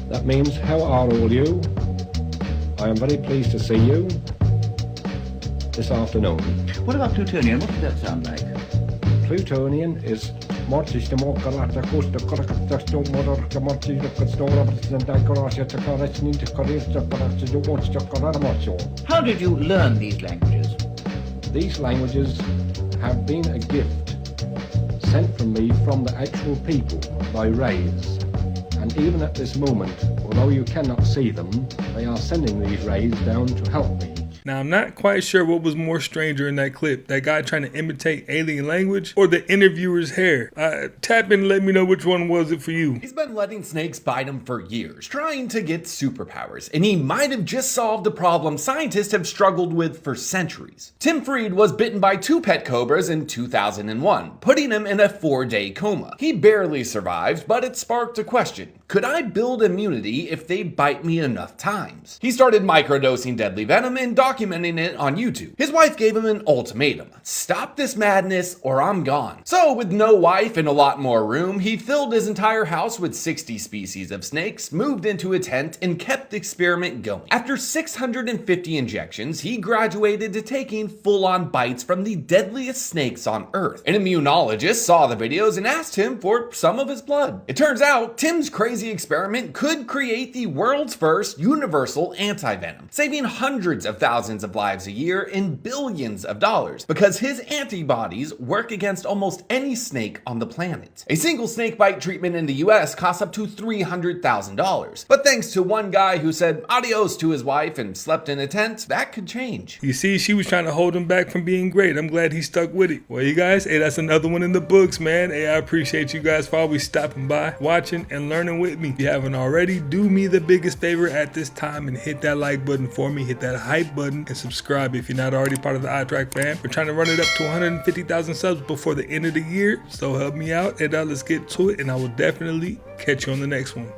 That means, how are all you? I am very pleased to see you this afternoon. What about Plutonian? What does that sound like? Plutonian is How did you learn these languages? These languages have been a gift sent from me from the actual people by rays. And even at this moment, although you cannot see them, they are sending these rays down to help me. Now, I'm not quite sure what was more stranger in that clip, that guy trying to imitate alien language or the interviewer's hair. Tap in and let me know which one was it for you. He's been letting snakes bite him for years, trying to get superpowers, and he might have just solved a problem scientists have struggled with for centuries. Tim Fried was bitten by 2 pet cobras in 2001, putting him in a 4-day coma. He barely survived, but it sparked a question. Could I build immunity if they bite me enough times? He started microdosing deadly venom and documenting it on YouTube. His wife gave him an ultimatum. Stop this madness or I'm gone. So with no wife and a lot more room, he filled his entire house with 60 species of snakes, moved into a tent, and kept the experiment going. After 650 injections, he graduated to taking full-on bites from the deadliest snakes on Earth. An immunologist saw the videos and asked him for some of his blood. It turns out Tim's crazy experiment could create the world's first universal antivenom, saving hundreds of thousands of lives a year and billions of dollars, because his antibodies work against almost any snake on the planet. A single snake bite treatment in the US costs up to $300,000. But thanks to one guy who said adios to his wife and slept in a tent, that could change. You see, she was trying to hold him back from being great. I'm glad he stuck with it. Well, you guys, hey, that's another one in the books, man. Hey, I appreciate you guys for always stopping by, watching, and learning with me. If you haven't already, do me the biggest favor at this time and hit that like button for me, hit that hype button, and subscribe if you're not already part of the iTrack fam. We're trying to run it up to 150,000 subs before the end of the year, so help me out, and let's get to it, and I will definitely catch you on the next one.